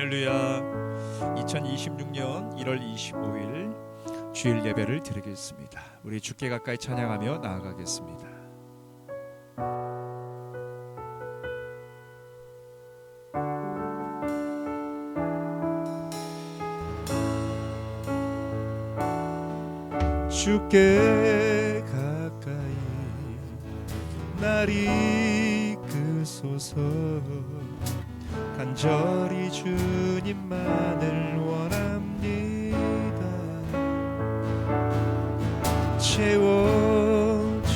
할렐루야. 2026년 1월 25일 주일 예배를 드리겠습니다. 우리 주께 가까이 찬양하며 나아가겠습니다. 주께 가까이 날 이끄소서. 간절히 주님만을 원합니다. 채워주소서.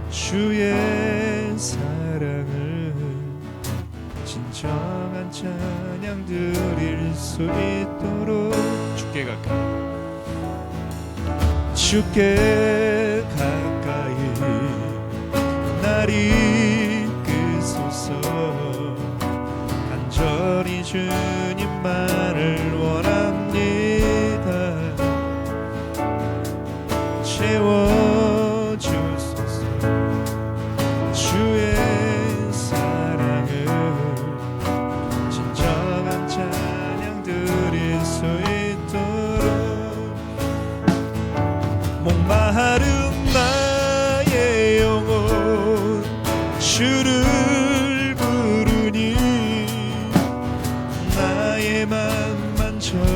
주의 사랑을 진정한 찬양 드릴 수 있도록 주께 가까이 주께 가까이 날 이끄소서. 간절히 주님만을 원합니다. 채워주소서. 주의 사랑을 진정한 찬양 드릴 수 있도록. 목마른 나의 영혼 주를 부르니 나의 맘 만져주소서.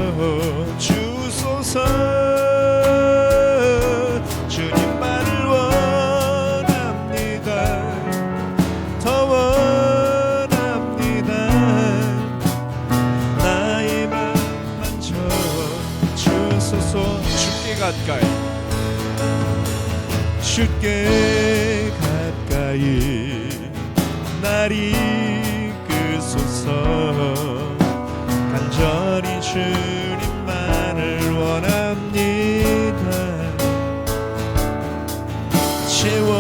주님만을 원합니다. 더 원합니다. 나의 맘 만져주소서. 주께 가까이 주께 가까이 날 이끄소서. 간절히 주님만을 원합니다. 채워주소서.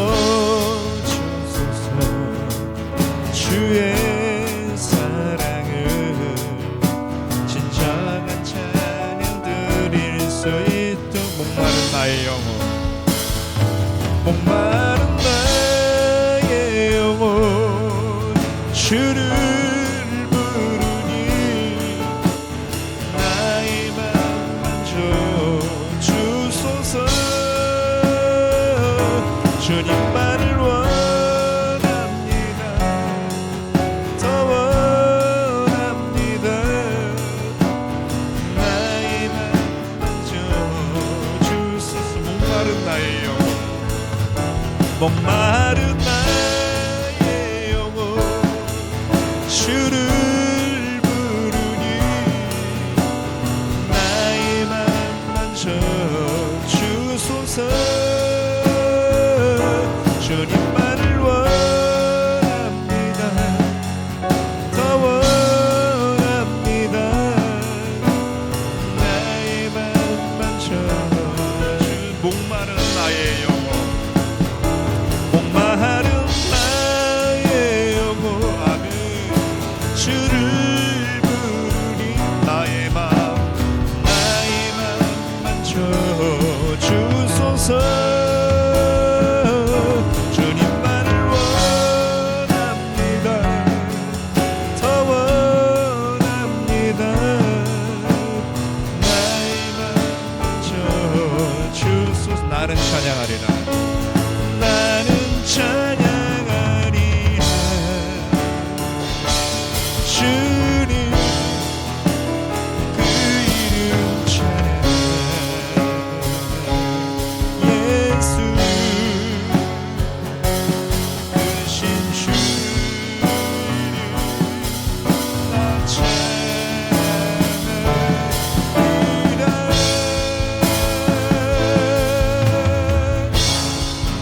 주의 사랑을 진정한 찬양 드릴 수 있도록. 목마른 나의 영혼 목마른 나의 영혼 주를 부르니 나의 맘 만져주소서. 주님만을 원합니다. 더 원합니다. 나의 맘 만져주소서. 목마른 나의 영혼 목마른 나의 영혼 주를 부르니 나의 맘 만져주소서. 주님만을 원합니다. 더 원합니다. 나의 맘 만져주. 목마른 나의 영혼 목마른 나의 영혼 아멘. 주를 부르니 나의 맘 만져주소서. 주님만을 원합니다. 더 원합니다. 나의 맘 만져주소서. 나는 찬양하리라. 나는 찬양하리라. 주님 그 이름 찬양. 예수 크신 주 이름 나 찬양하리라.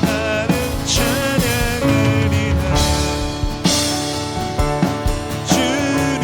나는 찬양하리라. 주님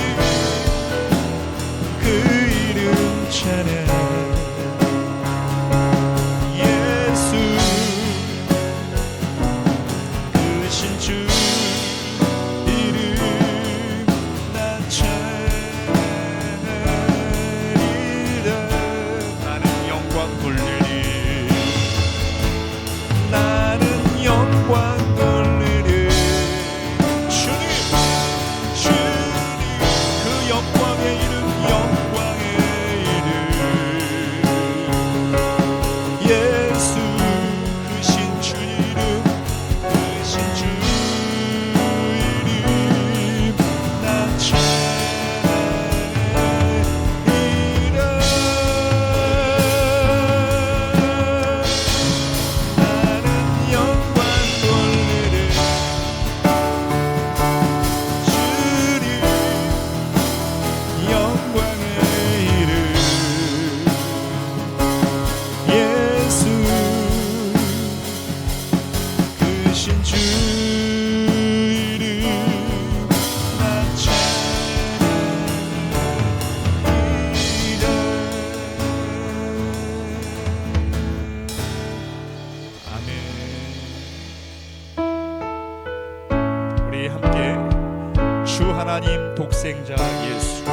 하나님 독생자 예수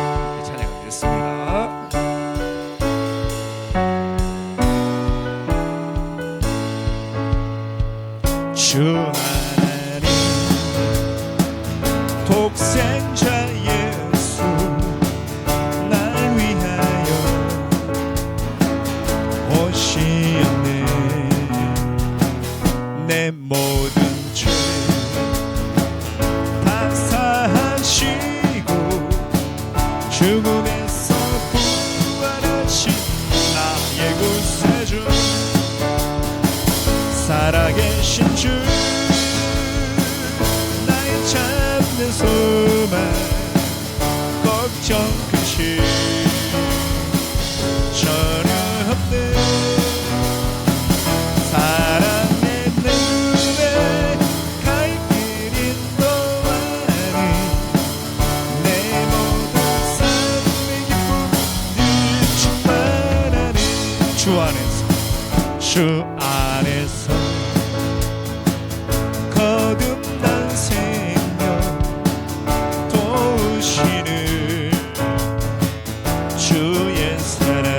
찬양하겠습니다. 주 하나님 독생자 예수 날 위하여 오시었네. 내 모든 죄 다 사하시고 죽음에서 부활하신 나의 구세주 살아계신 주 나의 참된 소망 걱정 근심 전혀 없네. 사랑의 눈에 갈 길 인도하니 내 모든 삶의 기쁨 늘 충만하니 주 안에서 거듭난 생명 도우시는 주의 사랑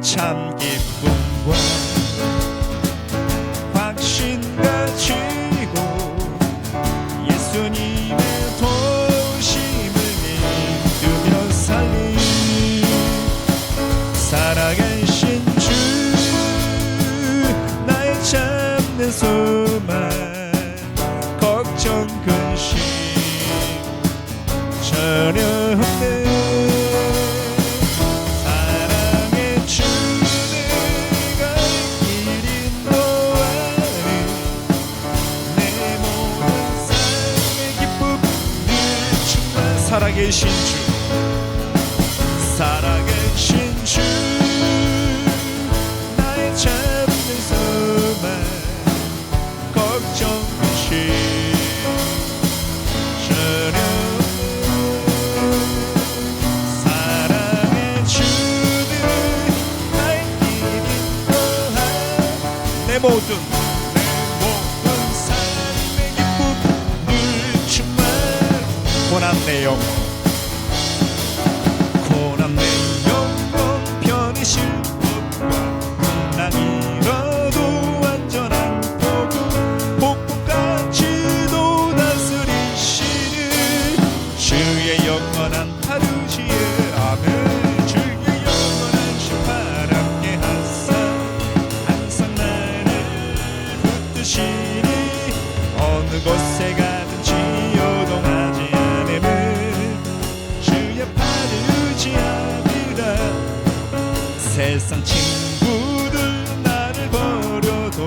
참 기쁨과 확신 가지고 예수님의 도우심을 믿으며 살리 살아계신 주 나의 참된 소망 걱정 근심 전혀 없네. 사랑의 주는 갈 길 인도하니 내 모든 삶의 기쁨 늘 충만 살아계신 주 살아계신 주 나의 참된 소망 걱정 근심 전혀 사랑의 주는 나의 길 인도하니 내 모든 삶의 기쁨 늘 충만 고난 내 영혼 고난 내 영혼 편히실 법과 난 잃어도 완전한 복음 복음까지도 다스리시는 주의 영원한 하루지에 아멘. 주의 영원한 심판 함께 하사 항상 나를 붙드시니 어느 곳에 가든지 요동하지 않으면 주의 팔을 의지하리라. 세상 친구들 나를 버려도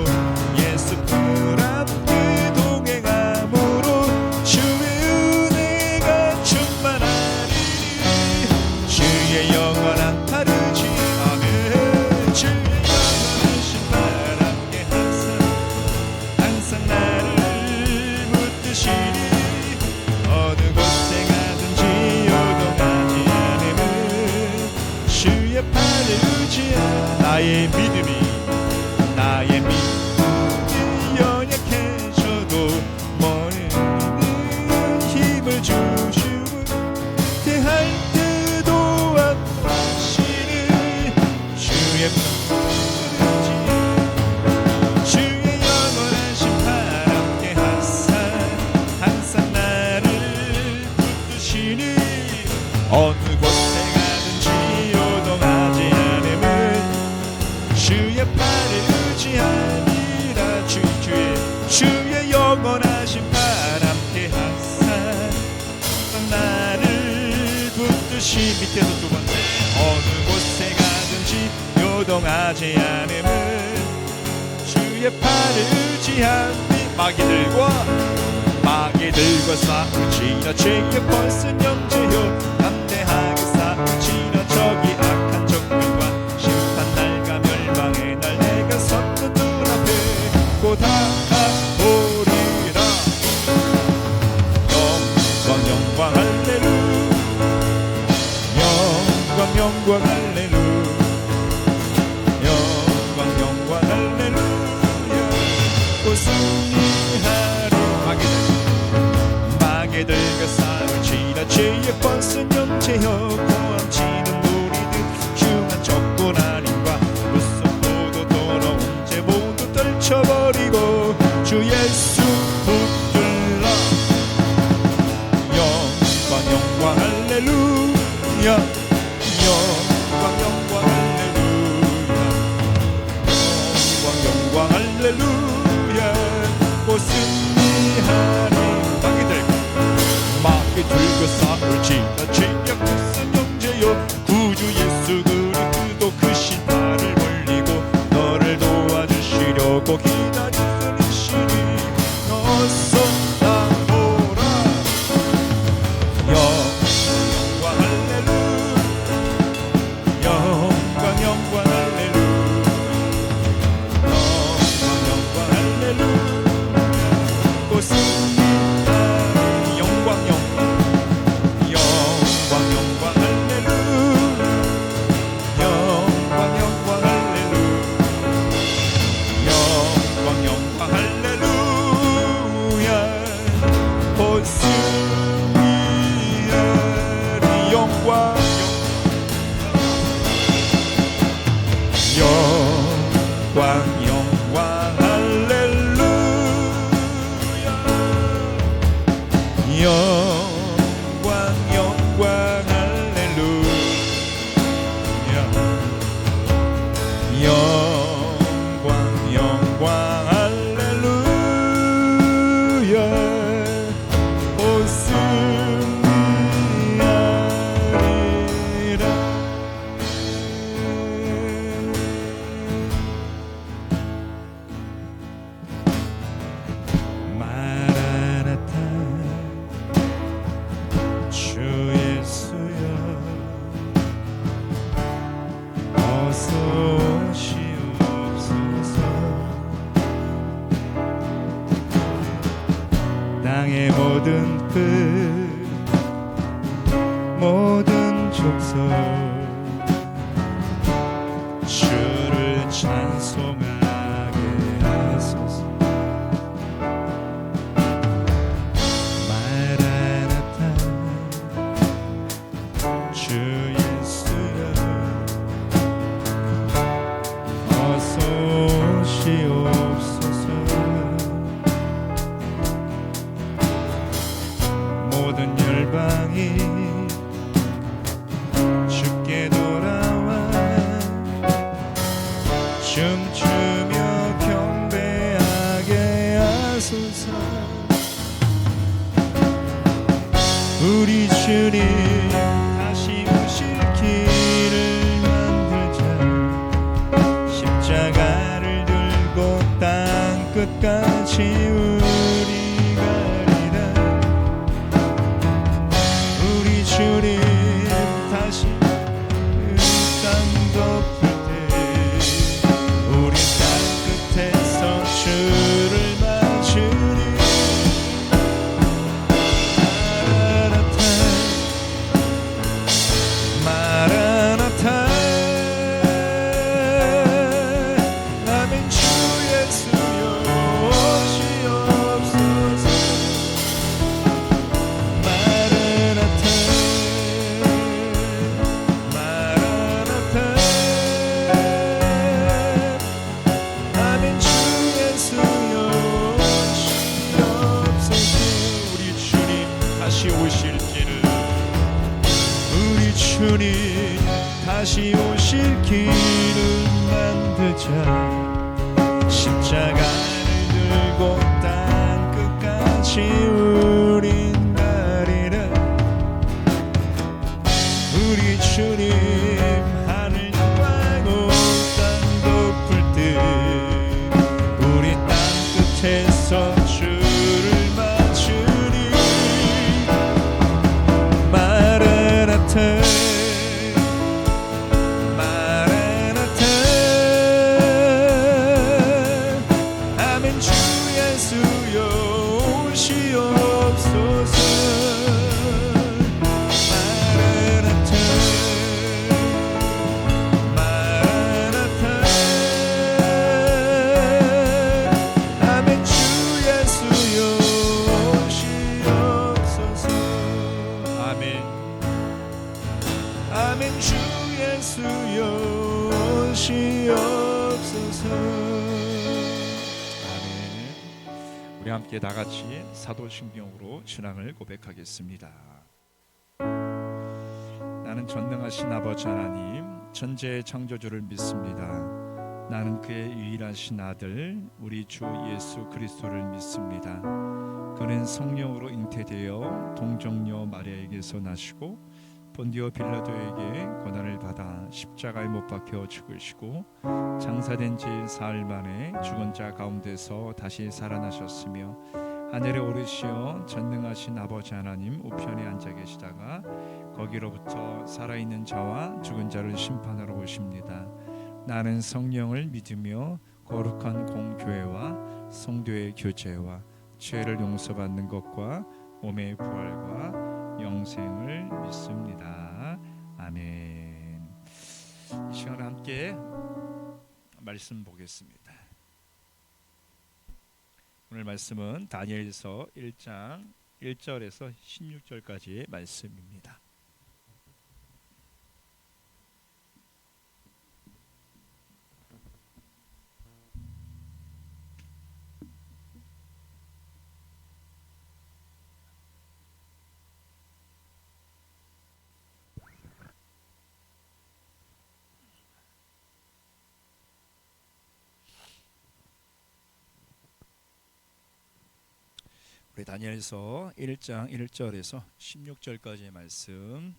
예수 그 함께 동행함으로 주의 은혜가 충만하리니 주의 영원한 하루지 아멘. 주의 영원한 심판 함께 항상 나를 붙드시니 어느 곳에 가든지 요동하지 않으면 주의 팔을 의지하 나의 믿음이 연약해져도 머리는 힘을 주시고 대할 때도 안하시는 주의 주의 영원한 심판 함께 하사 항상 나를 붙드시니 어느 곳에 가든지 요동하지 않으면 주의 팔을 의지하니라. 주의 영원한 심판 함께 하사 나를 붙드시 밑에서 두 번째 어느 곳에 가든지 요동하지 않으면 주의 팔을 의지하니 마귀들과 싸우지나 죄에 벌쓴 영제여 담대하게 싸우지나 저기 악한 적들과 심판날과 멸망의 날 내가 섰던 눈앞에 곧 다가오리라. 영광 할렐루야 영광 할렐루야 영광 할렐루야 곧 승리하리. 마게 들과 쌀을 지나치에 뻗은 영체여 고함치는 우리들 흉한 적군 아닌가 무섭고도 돌아 언제 모두 떨쳐버리고 주 예수 붙들라 영광 영광 할렐루야 영광 영광 할렐루야 영광 영광 할렐루야 곧 승리하리 마게 들고 싸울 지나치 약한 영제여 구주 예수 그리스도 그 신발을 벌리고 너를 도와주시려고 기다리는 이시니 어서 나오라 영광 할렐루야 영광 영광 할렐루야 영광 할렐루야 곧 승리하리 영광 영광 할렐루야 영광 영광 할렐루야 곧 승리하리 영광 영광 할렐루야 영광 영광 할렐루야 영광 영광 할렐루야 곧 승리하리라 마라나타 주 예수여 어서 오시옵소서 땅의 모든 끝 모든 족속 주를 찬송하게 하소서 마라나타 주 예수여 어서 오시옵소서 모든 열방이 주께 돌아와 춤추며 경배하게 하소서 우리 주님 다시 오실 길을 만들자 십자가를 들고 땅 끝까지 우리 가리라 우리 주님 다시 그 땅 덮을 때 우리 땅 끝에서 주를 맞으리 마라나타 아멘 주 예수여 오시옵소서 마라나타 마라나타 아멘 주 예수여 오시옵소서 우리 주님 다시 오실 길을 우리 주님 다시 오실 길을 만들자 십자가를 들고 땅 끝까지 우린 가리라 우리 주님 하늘 열고 땅 덮을 때 우리 땅 끝에서 주를 맞으리 마라나타 아멘 주 예수여 오시옵소서 함께 다 같이 사도신경으로 신앙을 고백하겠습니다. 나는 전능하신 아버지 하나님, 천지의 창조주를 믿습니다. 나는 그의 유일하신 아들 우리 주 예수 그리스도를 믿습니다. 그는 성령으로 잉태되어 동정녀 마리아에게서 나시고 본디오 빌라도에게 고난을 받아 십자가에 못 박혀 죽으시고 장사된 지 사흘 만에 죽은 자 가운데서 다시 살아나셨으며 하늘에 오르시어 전능하신 아버지 하나님 우편에 앉아 계시다가 거기로부터 살아있는 자와 죽은 자를 심판하러 오십니다. 나는 성령을 믿으며 거룩한 공교회와 성도의 교제와 죄를 용서받는 것과 몸의 부활과 영생을 믿습니다. 아멘. 이 시간에 함께 말씀 보겠습니다. 오늘 말씀은 다니엘서 1장 1절에서 16절까지의 말씀입니다. 우리 다니엘서 1장 1절에서 16절까지의 말씀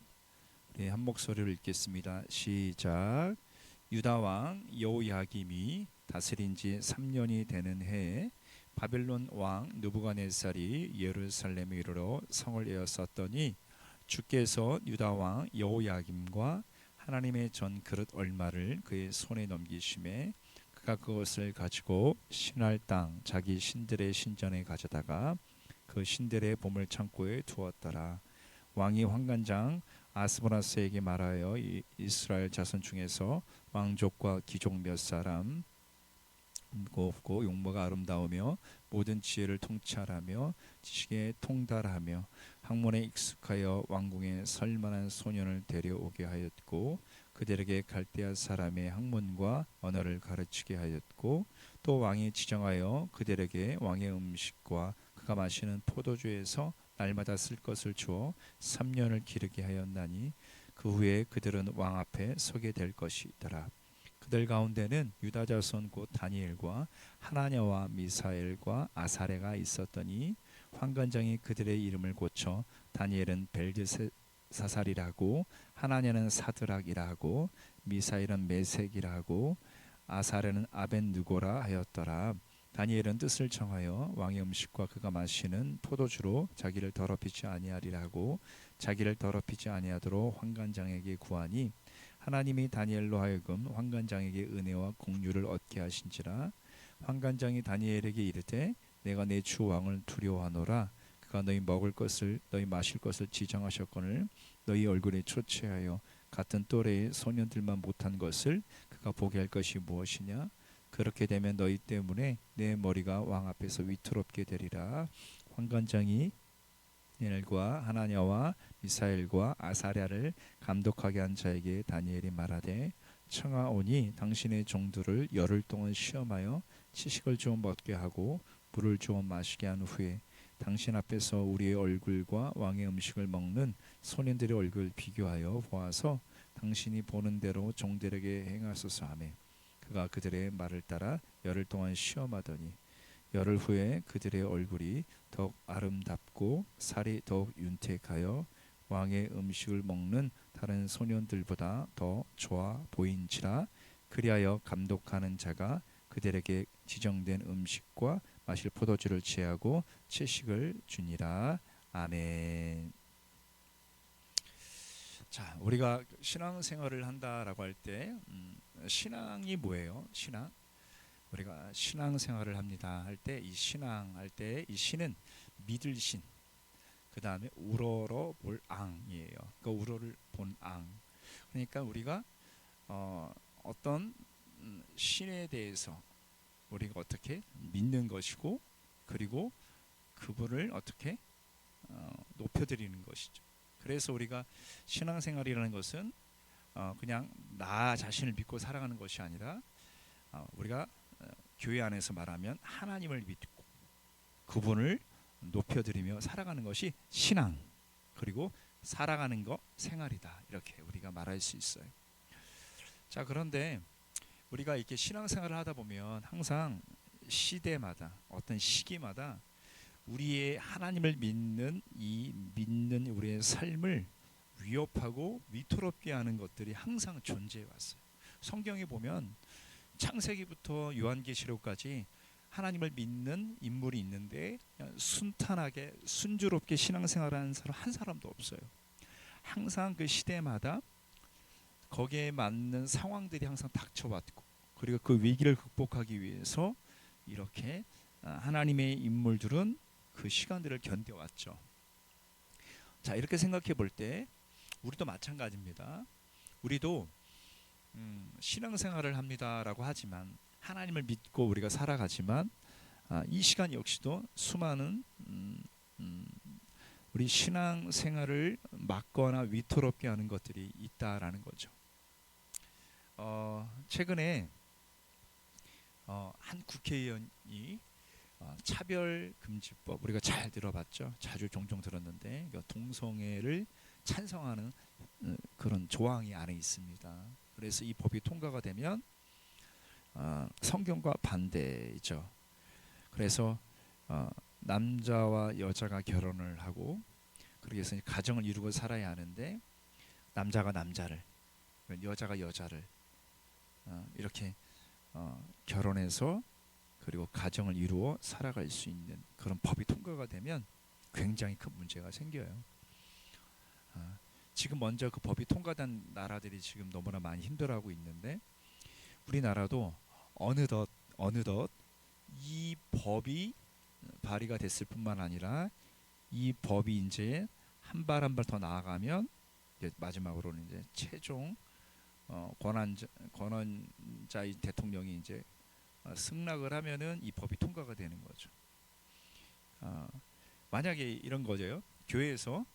우리 한 목소리로 읽겠습니다. 시작. 유다 왕 여호야김이 다스린 지 3년이 되는 해에 바벨론 왕 느부갓네살이 예루살렘에 이르러 성을 에웠었더니 주께서 유다 왕 여호야김과 하나님의 전 그릇 얼마를 그의 손에 넘기심에 그가 그것을 가지고 신할 땅 자기 신들의 신전에 가져다가 그 신들의 보물 창고에 두었더라. 왕이 환관장 아스보나스에게 말하여 이스라엘 자손 중에서 왕족과 귀족 몇 사람 곱고 용모가 아름다우며 모든 지혜를 통찰하며 지식에 통달하며 학문에 익숙하여 왕궁에 설만한 소년을 데려오게 하였고 그들에게 갈대아 사람의 학문과 언어를 가르치게 하였고 또 왕이 지정하여 그들에게 왕의 음식과 그가 마시는 포도주에서 날마다 쓸 것을 주어 3년을 기르게 하였나니 그 후에 그들은 왕 앞에 서게 될 것이더라. 그들 가운데는 유다 자손 곧 다니엘과 하나냐와 미사엘과 아사레가 있었더니 환관장이 그들의 이름을 고쳐 다니엘은 벨드사살이라고 하나냐는 사드락이라고 미사엘은 메색이라고 아사레는 아벤느고라 하였더라. 다니엘은 뜻을 정하여 왕의 음식과 그가 마시는 포도주로 자기를 더럽히지 아니하리라고 자기를 더럽히지 아니하도록 환관장에게 구하니 하나님이 다니엘로 하여금 환관장에게 은혜와 공유를 얻게 하신지라. 환관장이 다니엘에게 이르되 내가 내 주 왕을 두려워하노라. 그가 너희 먹을 것을 너희 마실 것을 지정하셨거늘 너희 얼굴에 초췌하여 같은 또래의 소년들만 못한 것을 그가 보게 할 것이 무엇이냐. 그렇게 되면 너희 때문에 내 머리가 왕 앞에서 위태롭게 되리라. 환관장이 다니엘과 하나냐와 미사엘과 아사랴를 감독하게 한 자에게 다니엘이 말하되 청하오니 당신의 종들을 열흘 동안 시험하여 치식을 좀 먹게 하고 물을 좀 마시게 한 후에 당신 앞에서 우리의 얼굴과 왕의 음식을 먹는 소년들의 얼굴을 비교하여 보아서 당신이 보는 대로 종들에게 행하소서 하매 그가 그들의 말을 따라 열흘 동안 시험하더니 열흘 후에 그들의 얼굴이 더욱 아름답고 살이 더욱 윤택하여 왕의 음식을 먹는 다른 소년들보다 더 좋아 보인지라. 그리하여 감독하는 자가 그들에게 지정된 음식과 마실 포도주를 취하고 채식을 주니라. 아멘. 자, 우리가 신앙생활을 한다라고 할 때 신앙이 뭐예요? 신앙? 우리가 신앙생활을 합니다 할 때 이 신앙 할 때 이 신은 믿을 신, 그 다음에 우러러 볼 앙이에요. 그 우러를 본 앙. 그러니까 우리가 어떤 신에 대해서 우리가 어떻게 믿는 것이고 그리고 그분을 어떻게 높여드리는 것이죠. 그래서 우리가 신앙생활이라는 것은 그냥 나 자신을 믿고 살아가는 것이 아니라 우리가 교회 안에서 말하면 하나님을 믿고 그분을 높여드리며 살아가는 것이 신앙, 그리고 살아가는 것 생활이다, 이렇게 우리가 말할 수 있어요. 자, 그런데 우리가 이렇게 신앙생활을 하다 보면 항상 시대마다, 어떤 시기마다 우리의 하나님을 믿는 우리의 삶을 위협하고 위태롭게 하는 것들이 항상 존재해 왔어요. 성경에 보면 창세기부터 요한계시록까지 하나님을 믿는 인물이 있는데 순탄하게 순조롭게 신앙생활하는 사람 한 사람도 없어요. 항상 그 시대마다 거기에 맞는 상황들이 항상 닥쳐왔고, 그리고 그 위기를 극복하기 위해서 이렇게 하나님의 인물들은 그 시간들을 견뎌왔죠. 자, 이렇게 생각해 볼 때 우리도 마찬가지입니다. 우리도 신앙생활을 합니다라고 하지만, 하나님을 믿고 우리가 살아가지만, 이 시간 역시도 수많은 우리 신앙생활을 막거나 위태롭게 하는 것들이 있다라는 거죠. 최근에 한 국회의원이 차별금지법, 우리가 잘 들어봤죠. 자주 종종 들었는데 동성애를 찬성하는 그런 조항이 안에 있습니다. 그래서 이 법이 통과가 되면 성경과 반대죠. 그래서 남자와 여자가 결혼을 하고, 그래서 가정을 이루고 살아야 하는데, 남자가 남자를, 여자가 여자를 이렇게 결혼해서 그리고 가정을 이루어 살아갈 수 있는 그런 법이 통과가 되면 굉장히 큰 문제가 생겨요. 지금 먼저 그 법이 통과된 나라들이 지금 너무나 많이 힘들어하고 있는데, 우리나라도 어느덧 이 법이 발의가 됐을 뿐만 아니라 이 법이 이제 한 발 한 발 더 나아가면 이제 마지막으로는 이제 최종 권한자의 대통령이 이제 승낙을 하면은 이 법이 통과가 되는 거죠. 만약에 이런 거죠. 교회에서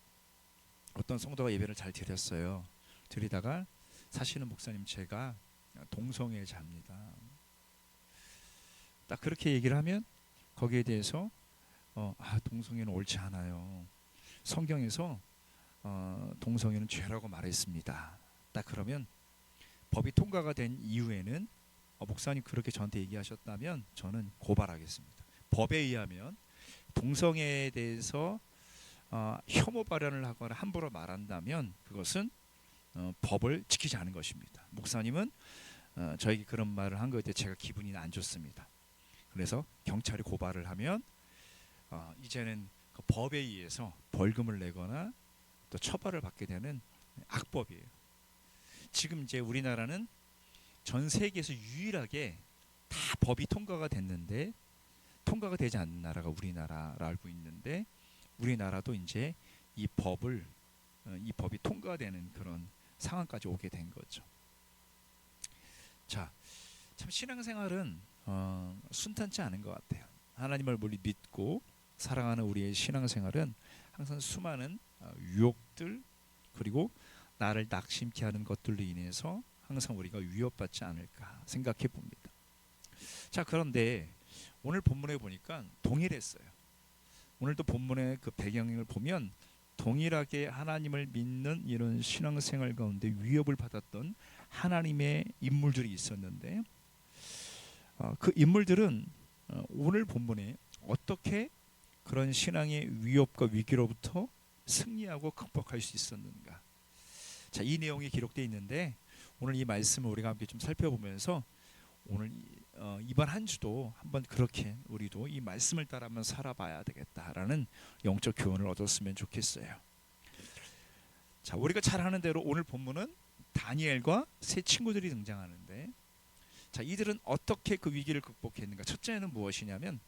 어떤 성도가 예배를 잘 드렸어요. 드리다가 사실은 목사님 제가 동성애자입니다. 딱 그렇게 얘기를 하면 거기에 대해서 동성애는 옳지 않아요. 성경에서 동성애는 죄라고 말했습니다. 딱 그러면 법이 통과가 된 이후에는 목사님 그렇게 저한테 얘기하셨다면 저는 고발하겠습니다. 법에 의하면 동성애에 대해서 혐오 발언을 하거나 함부로 말한다면 그것은 법을 지키지 않은 것입니다. 목사님은 저에게 그런 말을 한 것에 대해 제가 기분이 안 좋습니다. 그래서 경찰이 고발을 하면 이제는 그 법에 의해서 벌금을 내거나 또 처벌을 받게 되는 악법이에요. 지금 이제 우리나라는 전 세계에서 유일하게 다 법이 통과가 됐는데, 통과가 되지 않는 나라가 우리나라라 알고 있는데, 우리나라도 이제 이 법이 통과되는 그런 상황까지 오게 된 거죠. 자, 참 신앙생활은 순탄치 않은 것 같아요. 하나님을 믿고 살아가는 우리의 신앙생활은 항상 수많은 유혹들, 그리고 나를 낙심케 하는 것들로 인해서 항상 우리가 위협받지 않을까 생각해 봅니다. 자, 그런데 오늘 본문에 보니까 동일했어요. 오늘도 본문의 그 배경을 보면 동일하게 하나님을 믿는 이런 신앙생활 가운데 위협을 받았던 하나님의 인물들이 있었는데, 그 인물들은 오늘 본문에 어떻게 그런 신앙의 위협과 위기로부터 승리하고 극복할 수 있었는가. 자, 이 내용이 기록되어 있는데 오늘 이 말씀을 우리가 함께 좀 살펴보면서 오늘 이번 한 주도 한번 그렇게 우리도 이 말씀을 따라 한번 살아봐야 되겠다라는 영적 교훈을 얻었으면 좋겠어요. 자, 우리가 잘 아는 대로 오늘 본문은 다니엘과 세 친구들이 등장하는데, 자, 이들은 어떻게 그 위기를 극복했는가. 첫째는 무엇이냐면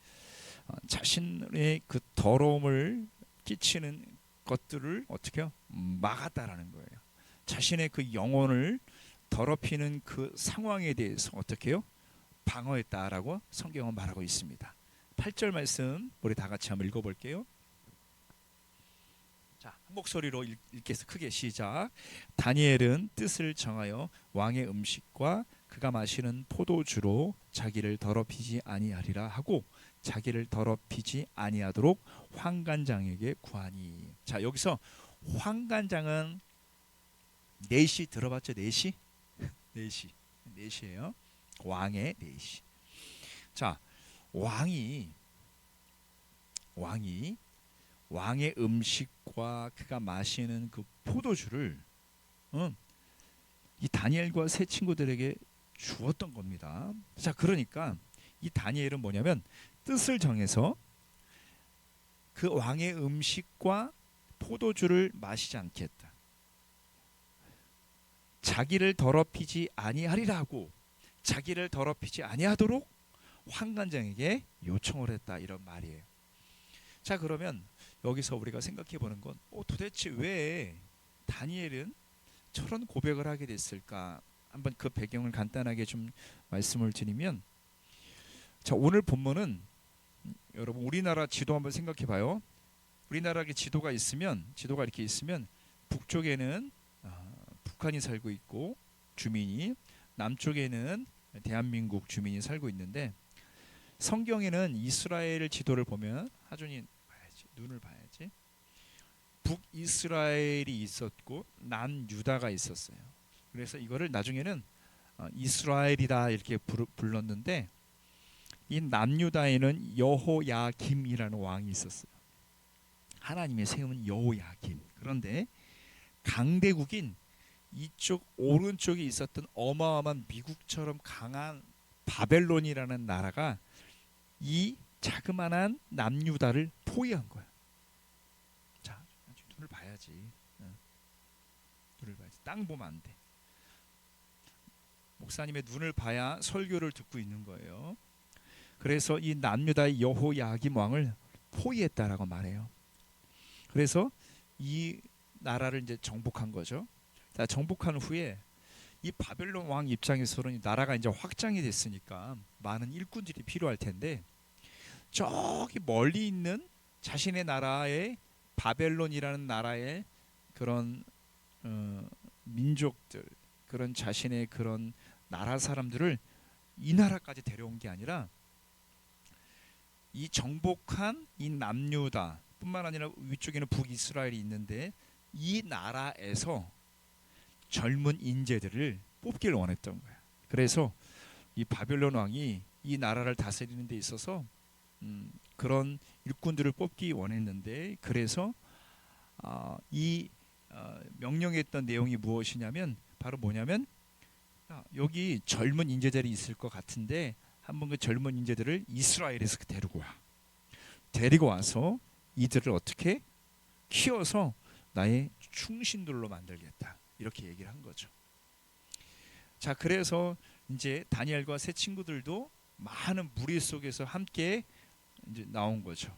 자신의 그 더러움을 끼치는 것들을 어떻게 막았다라는 거예요. 자신의 그 영혼을 더럽히는 그 상황에 대해서 어떻게 해요? 방어했다라고 성경은 말하고 있습니다. 8절 말씀 우리 다 같이 한번 읽어볼게요. 자, 한 목소리로 읽겠습니다. 크게 시작. 다니엘은 뜻을 정하여 왕의 음식과 그가 마시는 포도주로 자기를 더럽히지 아니하리라 하고 자기를 더럽히지 아니하도록 환관장에게 구하니. 자, 여기서 환관장은 넷이 들어봤죠? 넷이? 넷이에요. 왕의 넷이. 자, 왕이 왕의 음식과 그가 마시는 그 포도주를 이 다니엘과 세 친구들에게 주었던 겁니다. 자, 그러니까 이 다니엘은 뭐냐면 뜻을 정해서 그 왕의 음식과 포도주를 마시지 않겠다. 자기를 더럽히지 아니하리라고, 자기를 더럽히지 아니하도록 환관장에게 요청을 했다, 이런 말이에요. 자, 그러면 여기서 우리가 생각해 보는 건 도대체 왜 다니엘은 저런 고백을 하게 됐을까? 한번 그 배경을 간단하게 좀 말씀을 드리면, 자, 오늘 본문은 여러분 우리나라 지도 한번 생각해 봐요. 우리나라의 지도가 이렇게 있으면 북쪽에는 북한이 살고 있고 주민이, 남쪽에는 대한민국 주민이 살고 있는데, 성경에는 이스라엘 지도를 보면 하준이 봐야지, 눈을 봐야지. 북이스라엘이 있었고 남유다가 있었어요. 그래서 이거를 나중에는 이스라엘이다 이렇게 불렀는데, 이 남유다에는 여호야김이라는 왕이 있었어요. 하나님의 세운 여호야김. 그런데 강대국인 이쪽 오른쪽에 있었던 어마어마한 미국처럼 강한 바벨론이라는 나라가 이 자그마한 남유다를 포위한 거야. 자, 눈을 봐야지. 눈을 봐야지. 땅 보면 안 돼. 목사님의 눈을 봐야 설교를 듣고 있는 거예요. 그래서 이 남유다의 여호야김 왕을 포위했다라고 말해요. 그래서 이 나라를 이제 정복한 거죠. 자, 정복한 후에 이 바벨론 왕 입장에서는 나라가 이제 확장이 됐으니까 많은 일꾼들이 필요할 텐데, 저기 멀리 있는 자신의 나라의 바벨론이라는 나라의 그런 민족들, 그런 자신의 그런 나라 사람들을 이 나라까지 데려온 게 아니라 이 정복한 이 남유다 뿐만 아니라 위쪽에는 북이스라엘이 있는데, 이 나라에서 젊은 인재들을 뽑기를 원했던 거야. 그래서 이 바벨론 왕이 이 나라를 다스리는 데 있어서 그런 일꾼들을 뽑기 원했는데, 그래서 이 명령했던 내용이 무엇이냐면, 바로 뭐냐면, 여기 젊은 인재들이 있을 것 같은데 한번 그 젊은 인재들을 이스라엘에서 데리고 와서 이들을 어떻게 키워서 나의 충신들로 만들겠다, 이렇게 얘기를 한 거죠. 자, 그래서 이제 다니엘과 세 친구들도 많은 무리 속에서 함께 이제 나온 거죠.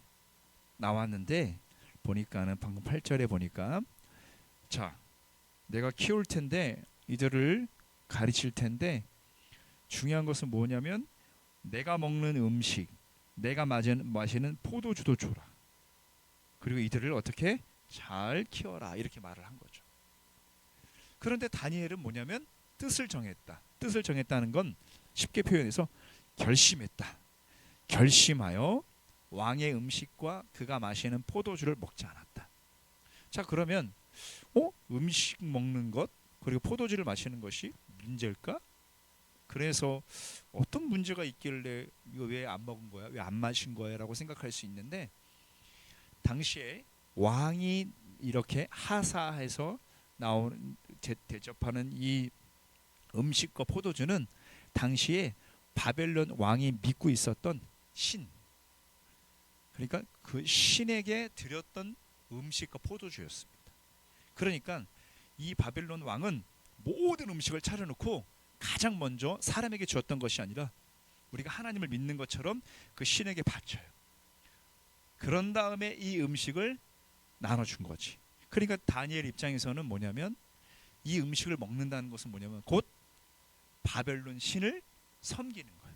나왔는데 보니까는 방금 8절에 보니까, 자, 내가 키울 텐데 이들을 가르칠 텐데, 중요한 것은 뭐냐면 내가 먹는 음식, 내가 마시는 포도주도 줘라. 그리고 이들을 어떻게 잘 키워라, 이렇게 말을 한 거죠. 그런데 다니엘은 뭐냐면 뜻을 정했다. 뜻을 정했다는 건 쉽게 표현해서 결심했다. 결심하여 왕의 음식과 그가 마시는 포도주를 먹지 않았다. 자, 그러면 음식 먹는 것 그리고 포도주를 마시는 것이 문제일까? 그래서 어떤 문제가 있길래 이거 왜 안 먹은 거야? 왜 안 마신 거야? 라고 생각할 수 있는데, 당시에 왕이 이렇게 하사해서 나오는 대접하는 이 음식과 포도주는 당시에 바벨론 왕이 믿고 있었던 신, 그러니까 그 신에게 드렸던 음식과 포도주였습니다. 그러니까 이 바벨론 왕은 모든 음식을 차려놓고 가장 먼저 사람에게 주었던 것이 아니라 우리가 하나님을 믿는 것처럼 그 신에게 바쳐요. 그런 다음에 이 음식을 나눠준 거지. 그러니까 다니엘 입장에서는 뭐냐면, 이 음식을 먹는다는 것은 뭐냐면 곧 바벨론 신을 섬기는 거예요.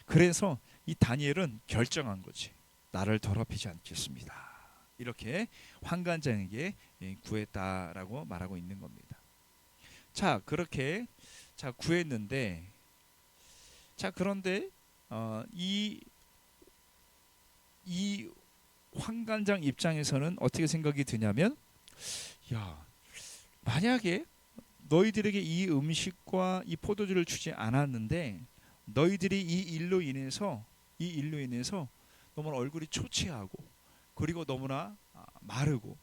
그래서 이 다니엘은 결정한 거지. 나를 더럽히지 않겠습니다. 이렇게 환관장에게 구했다라고 말하고 있는 겁니다. 자, 그렇게 구했는데, 자, 그런데 이 이 환관장 입장에서는 어떻게 생각이 드냐면, 야, 만약에 너희들에게 이 음식과 이 포도주를 주지 않았는데 너희들이 이 일로 인해서 너무나 얼굴이 초췌하고 그리고 너무나 마르고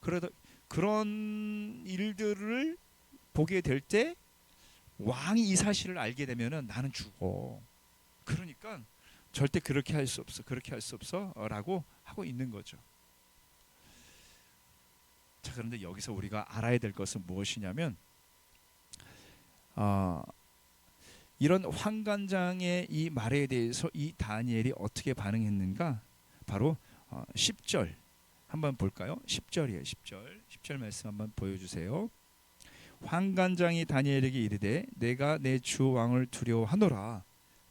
그러다 그런 일들을 보게 될 때 왕이 이 사실을 알게 되면은 나는 죽어. 그러니까 절대 그렇게 할 수 없어. 그렇게 할 수 없어라고 하고 있는 거죠. 자, 그런데 여기서 우리가 알아야 될 것은 무엇이냐면 어, 이런 환관장의 이 말에 대해서 이 다니엘이 어떻게 반응했는가? 바로 10절 한번 볼까요? 10절이에요. 10절 말씀 한번 보여주세요. 환관장이 다니엘에게 이르되 내가 내 주 왕을 두려워하노라.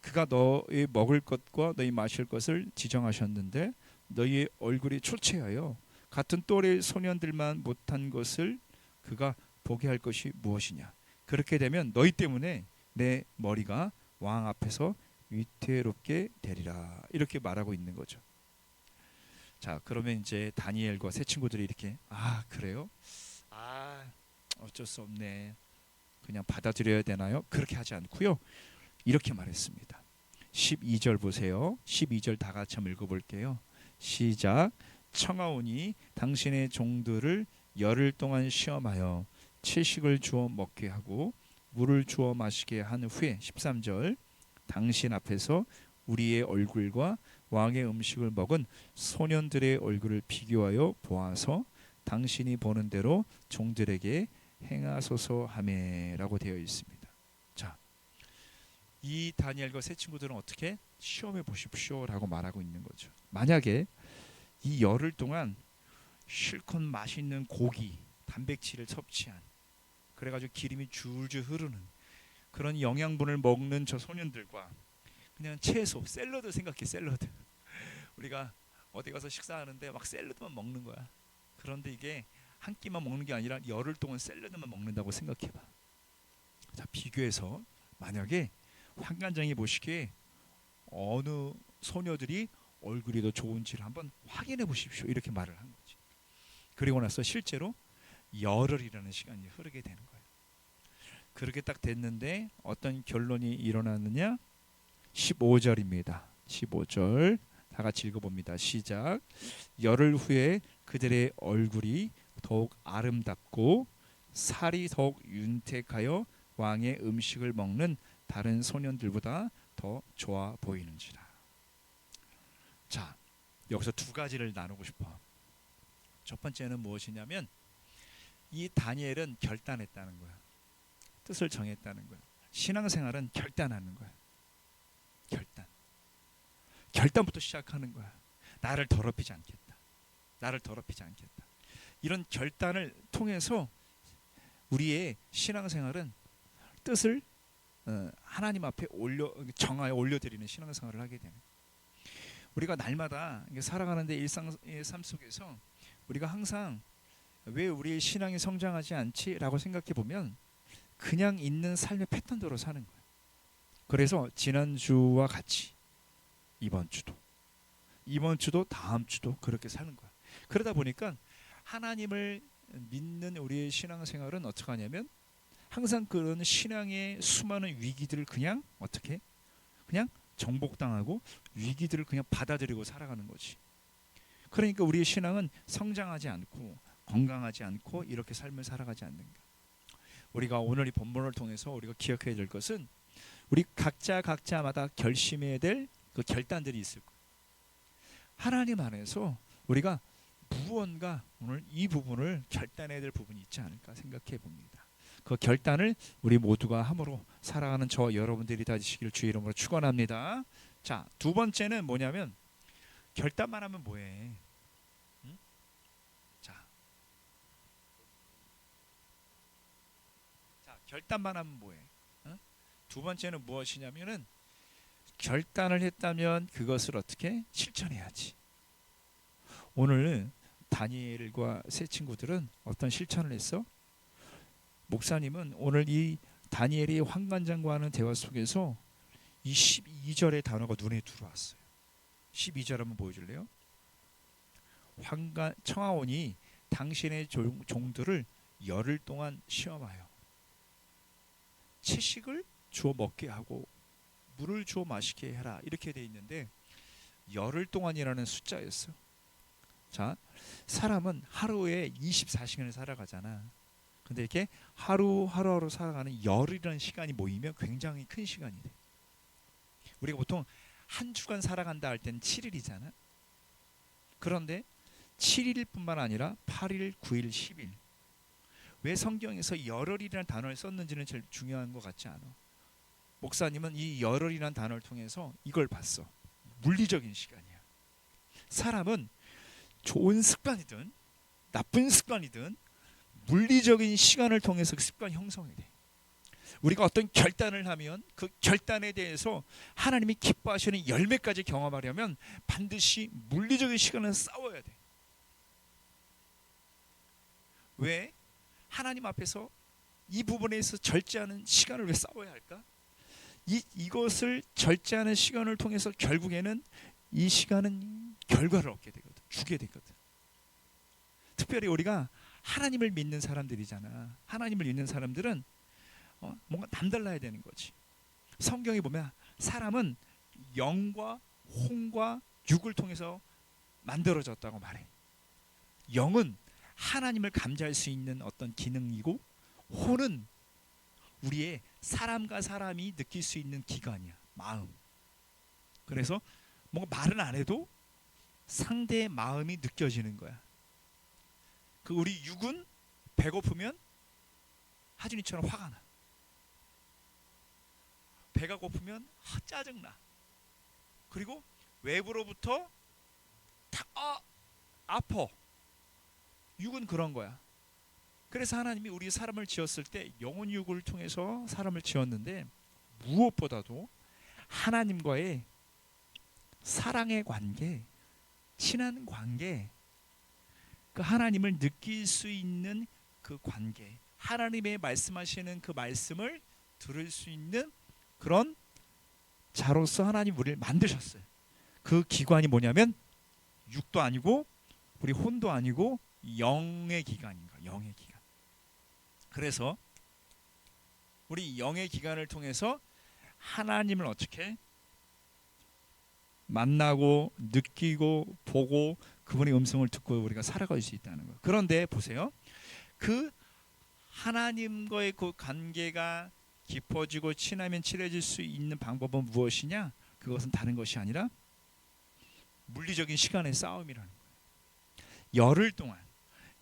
그가 너희 먹을 것과 너희 마실 것을 지정하셨는데 너희의 얼굴이 초췌하여 같은 또래의 소년들만 못한 것을 그가 보게 할 것이 무엇이냐. 그렇게 되면 너희 때문에 내 머리가 왕 앞에서 위태롭게 되리라. 이렇게 말하고 있는 거죠. 자, 그러면 이제 다니엘과 세 친구들이 이렇게 그래요? 어쩔 수 없네. 그냥 받아들여야 되나요? 그렇게 하지 않고요. 이렇게 말했습니다. 12절 보세요. 12절 다 같이 한번 읽어볼게요. 시작. 청하오니 당신의 종들을 열흘 동안 시험하여 채식을 주어 먹게 하고 물을 주어 마시게 한 후에 13절 당신 앞에서 우리의 얼굴과 왕의 음식을 먹은 소년들의 얼굴을 비교하여 보아서 당신이 보는 대로 종들에게 행하소서 하매라고 되어 있습니다. 자, 이 다니엘과 세 친구들은 어떻게 시험해 보십시오라고 말하고 있는 거죠. 만약에 이 열흘 동안 실컷 맛있는 고기, 단백질을 섭취한 그래가지고 기름이 줄줄 흐르는 그런 영양분을 먹는 저 소년들과 그냥 채소, 샐러드 생각해. 샐러드. 우리가 어디 가서 식사하는데 막 샐러드만 먹는 거야. 그런데 이게 한 끼만 먹는 게 아니라 열흘 동안 샐러드만 먹는다고 생각해봐. 자, 비교해서 만약에 환관장이 보시기에 어느 소녀들이 얼굴이 더 좋은지를 한번 확인해 보십시오. 이렇게 말을 한 거지. 그리고 나서 실제로 열흘이라는 시간이 흐르게 되는 거예요. 그렇게 딱 됐는데 어떤 결론이 일어났느냐? 15절입니다. 15절 다 같이 읽어봅니다. 시작. 열흘 후에 그들의 얼굴이 더욱 아름답고 살이 더욱 윤택하여 왕의 음식을 먹는 다른 소년들보다 더 좋아 보이는지라. 자, 여기서 두 가지를 나누고 싶어. 첫 번째는 무엇이냐면 이 다니엘은 결단했다는 거야. 뜻을 정했다는 거야. 신앙생활은 결단하는 거야. 결단부터 시작하는 거야. 나를 더럽히지 않겠다. 나를 더럽히지 않겠다. 이런 결단을 통해서 우리의 신앙생활은 뜻을 하나님 앞에 정하여 올려드리는 신앙생활을 하게 되는. 우리가 날마다 살아가는데 일상의 삶 속에서 우리가 항상 왜 우리의 신앙이 성장하지 않지라고 생각해 보면 그냥 있는 삶의 패턴대로 사는 거예요. 그래서 지난주와 같이 이번 주도 다음 주도 그렇게 사는 거야. 그러다 보니까 하나님을 믿는 우리의 신앙생활은 어떻게 하냐면 항상 그런 신앙의 수많은 위기들을 그냥 어떻게 그냥 정복당하고 위기들을 그냥 받아들이고 살아가는 거지. 그러니까 우리의 신앙은 성장하지 않고 건강하지 않고 이렇게 삶을 살아가지 않는 거야. 우리가 오늘 이 본문을 통해서 우리가 기억해야 될 것은 우리 각자마다 결심해야 될 그 결단들이 있을 거예요. 하나님 안에서 우리가 무언가 오늘 이 부분을 결단해야 될 부분이 있지 않을까 생각해 봅니다. 그 결단을 우리 모두가 함으로 살아가는 저 여러분들이 되시기를 주의 이름으로 축원합니다. 자, 두 번째는 뭐냐면 결단만 하면 뭐해? 응? 자, 결단만 하면 뭐해? 응? 두 번째는 무엇이냐면은 결단을 했다면 그것을 어떻게 실천해야지. 오늘 다니엘과 세 친구들은 어떤 실천을 했어? 목사님은 오늘 이 다니엘이 환관장과 하는 대화 속에서 이 12절의 단어가 눈에 들어왔어요. 12절 한번 보여줄래요? 청하오니 당신의 종들을 열흘 동안 시험하여 채식을 주어 먹게 하고 물을 주어 마시게 해라, 이렇게 돼 있는데 열흘 동안이라는 숫자였어. 자, 사람은 하루에 24시간을 살아가잖아. 근데 이렇게 하루하루 살아가는 열흘이라는 시간이 모이면 굉장히 큰 시간이 돼. 우리가 보통 한 주간 살아간다 할 때는 7일이잖아. 그런데 7일뿐만 아니라 8일, 9일, 10일. 왜 성경에서 열흘이라는 단어를 썼는지는 제일 중요한 것 같지 않아. 목사님은 이 열흘이라는 단어를 통해서 이걸 봤어. 물리적인 시간이야. 사람은 좋은 습관이든 나쁜 습관이든 물리적인 시간을 통해서 그 습관이 형성이 돼. 우리가 어떤 결단을 하면 그 결단에 대해서 하나님이 기뻐하시는 열매까지 경험하려면 반드시 물리적인 시간을 싸워야 돼. 왜? 하나님 앞에서 이 부분에서 절제하는 시간을 왜 싸워야 할까? 이것을 절제하는 시간을 통해서 결국에는 이 시간은 결과를 얻게 되거든. 주게 되거든. 특별히 우리가 하나님을 믿는 사람들이잖아. 하나님을 믿는 사람들은 뭔가 남달라야 되는 거지. 성경에 보면 사람은 영과 혼과 육을 통해서 만들어졌다고 말해. 영은 하나님을 감지할 수 있는 어떤 기능이고, 혼은 우리의 사람과 사람이 느낄 수 있는 기관이야. 마음. 그래서 뭔가 말은 안 해도 상대의 마음이 느껴지는 거야. 그 우리 육은 배고프면 하준이처럼 화가 나. 배가 고프면 짜증나. 그리고 외부로부터 아파. 육은 그런 거야. 그래서 하나님이 우리 사람을 지었을 때 영혼 육을 통해서 사람을 지었는데, 무엇보다도 하나님과의 사랑의 관계, 친한 관계, 그 하나님을 느낄 수 있는 그 관계, 하나님의 말씀하시는 그 말씀을 들을 수 있는 그런 자로서 하나님 우리를 만드셨어요. 그 기관이 뭐냐면 육도 아니고 우리 혼도 아니고 영의 기관인 거야. 영의 기관. 그래서 우리 영의 기관을 통해서 하나님을 어떻게 만나고 느끼고 보고 그분의 음성을 듣고 우리가 살아갈 수 있다는 거예요. 그런데 보세요. 그 하나님과의 그 관계가 깊어지고 친하면 친해질 수 있는 방법은 무엇이냐? 그것은 다른 것이 아니라 물리적인 시간의 싸움이라는 거예요.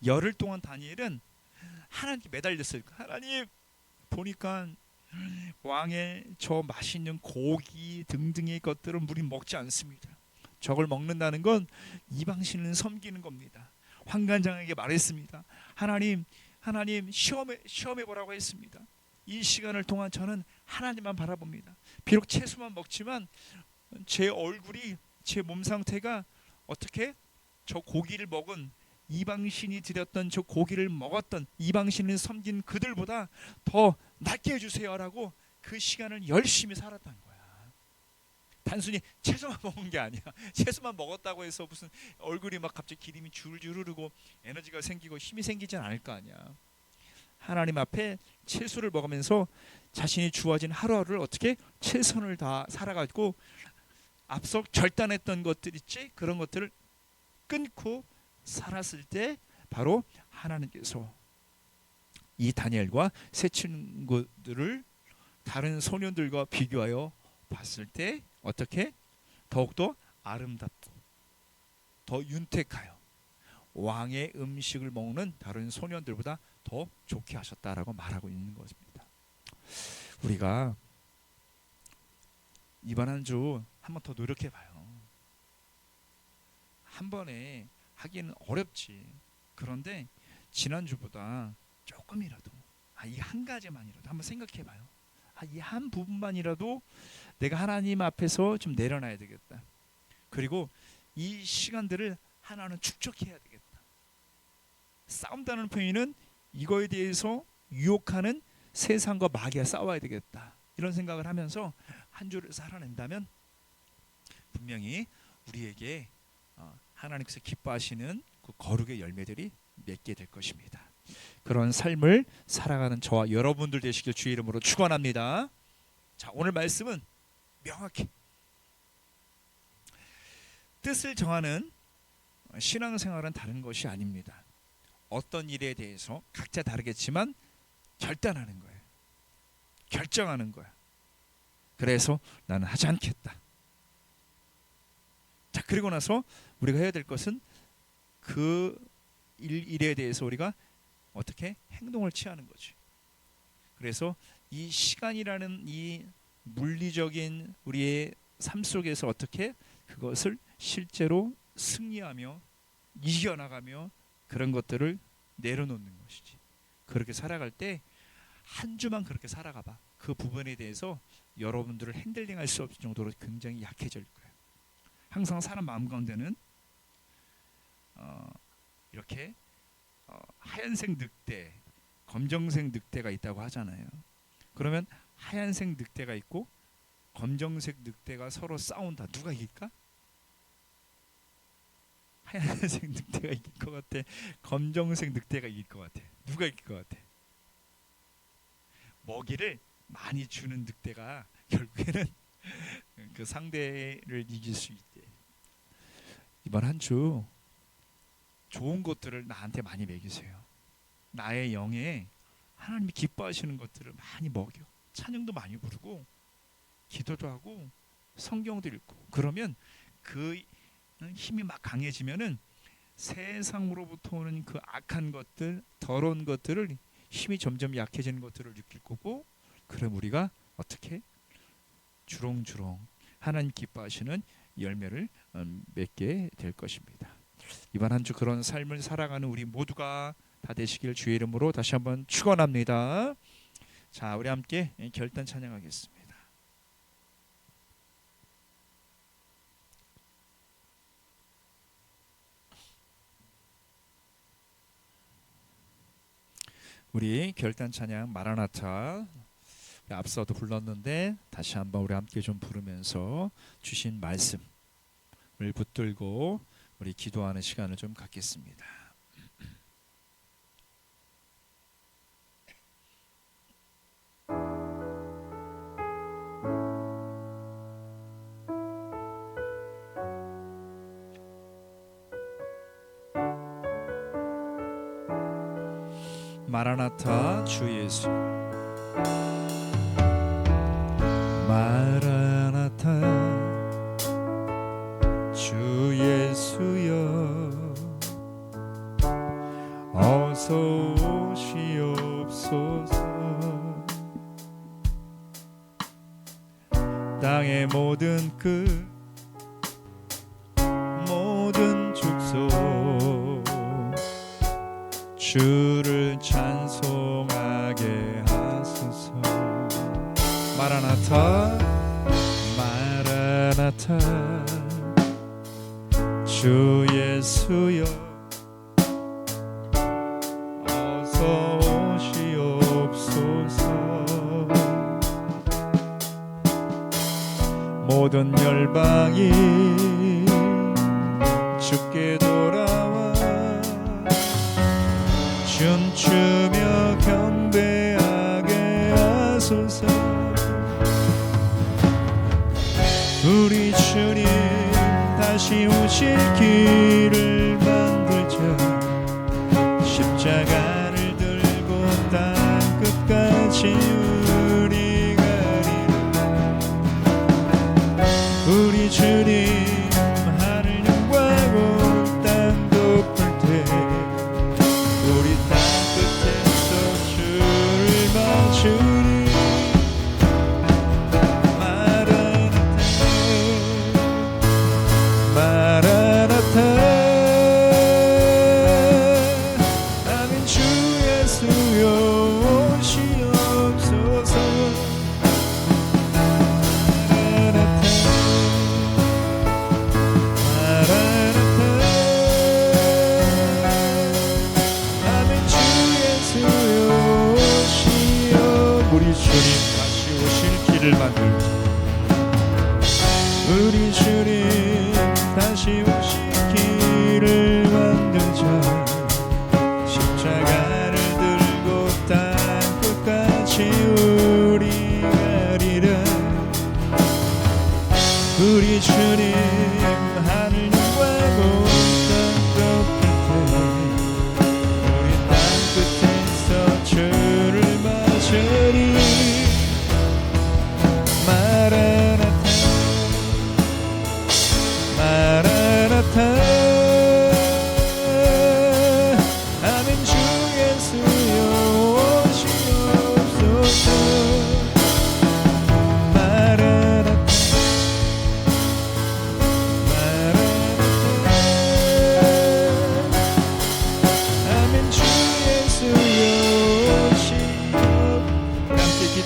열흘 동안 다니엘은 하나님께 매달렸어요. 하나님, 보니까 왕의 저 맛있는 고기 등등의 것들은 우리 먹지 않습니다. 저걸 먹는다는 건 이방신을 섬기는 겁니다. 환관장에게 말했습니다. 하나님 시험해 보라고 했습니다. 이 시간을 동안 저는 하나님만 바라봅니다. 비록 채소만 먹지만 제 얼굴이, 제 몸 상태가 어떻게 저 고기를 먹은 이방신이 드렸던 저 고기를 먹었던 이방신을 섬긴 그들보다 더 낫게 해주세요라고 그 시간을 열심히 살았다는 거야. 단순히 채소만 먹은 게 아니야. 채소만 먹었다고 해서 무슨 얼굴이 막 갑자기 기름이 줄줄 흐르고 에너지가 생기고 힘이 생기진 않을 거 아니야. 하나님 앞에 채소를 먹으면서 자신이 주어진 하루하루를 어떻게 최선을 다 살아가지고 앞서 결단했던 것들 있지? 그런 것들을 끊고 살았을 때 바로 하나님께서 이 다니엘과 세 친구들을 다른 소년들과 비교하여 봤을 때 어떻게 더욱더 아름답고 더 윤택하여 왕의 음식을 먹는 다른 소년들보다 더 좋게 하셨다라고 말하고 있는 것입니다. 우리가 이번 한 주 한 번 더 노력해 봐요. 한 번에 하기는 어렵지. 그런데 지난주보다 조금이라도 이 한 가지만이라도 한번 생각해 봐요. 이 한 부분만이라도 내가 하나님 앞에서 좀 내려놔야 되겠다. 그리고 이 시간들을 하나는 축적해야 되겠다. 싸움다는 표현은 이거에 대해서 유혹하는 세상과 마귀와 싸워야 되겠다. 이런 생각을 하면서 한 주를 살아낸다면 분명히 우리에게 하나님께서 기뻐하시는 그 거룩의 열매들이 맺게 될 것입니다. 그런 삶을 살아가는 저와 여러분들 되시길 주의 이름으로 축원합니다. 자, 오늘 말씀은 명확히 뜻을 정하는 신앙생활은 다른 것이 아닙니다. 어떤 일에 대해서 각자 다르겠지만 결단하는 거예요. 결정하는 거야. 그래서 나는 하지 않겠다. 자, 그리고 나서 우리가 해야 될 것은 그 일에 대해서 우리가 어떻게 행동을 취하는 거지. 그래서 이 시간이라는 이 물리적인 우리의 삶 속에서 어떻게 그것을 실제로 승리하며 이겨나가며 그런 것들을 내려놓는 것이지. 그렇게 살아갈 때 한 주만 그렇게 살아가봐. 그 부분에 대해서 여러분들을 핸들링할 수 없을 정도로 굉장히 약해질 거예요. 항상 사람 마음 가운데는 이렇게 하얀색 늑대, 검정색 늑대가 있다고 하잖아요. 그러면 하얀색 늑대가 있고 검정색 늑대가 서로 싸운다. 누가 이길까? 하얀색 늑대가 이길 것 같아? 검정색 늑대가 이길 것 같아? 누가 이길 것 같아? 먹이를 많이 주는 늑대가 결국에는 그 상대를 이길 수 있대. 이번 한 주 좋은 것들을 나한테 많이 먹이세요. 나의 영에 하나님이 기뻐하시는 것들을 많이 먹여. 찬양도 많이 부르고 기도도 하고 성경도 읽고. 그러면 그 힘이 막 강해지면은 세상으로부터 오는 그 악한 것들, 더러운 것들을 힘이 점점 약해지는 것들을 느낄 거고, 그럼 우리가 어떻게 주렁주렁 하나님 기뻐하시는 열매를 맺게 될 것입니다. 이번 한 주 그런 삶을 살아가는 우리 모두가 다 되시길 주의 이름으로 다시 한번 축원합니다. 자, 우리 함께 결단 찬양하겠습니다. 우리 결단 찬양 마라나타 앞서도 불렀는데 다시 한번 우리 함께 좀 부르면서 주신 말씀을 붙들고 우리 기도하는 시간을 좀 갖겠습니다. 마라나타 주 예수. 마라나타 주 예수여 어서 오시옵소서. 땅의 모든 끝 모든 족속 주를 찬송하게 하소서. 마라나타 마라나타 주 예수여 어서 오시옵소서. 모든 열방이 주께 돌아와 춤추며 경배하게 하소서. 우리 주님 다시 오실 길을 만들자. 십자가를 들고 땅 끝까지 우리 가리라. 우리 주님 하늘 영광하고 땅 덮을 때 우리 땅 끝에서 주를 맞추리. 마라나타 아멘. 주 예수여 오시옵소서. 마라나타 아멘. 주 예수여 오시옵. 우리 주님 다시 오실 길을 만들자. 우리 주님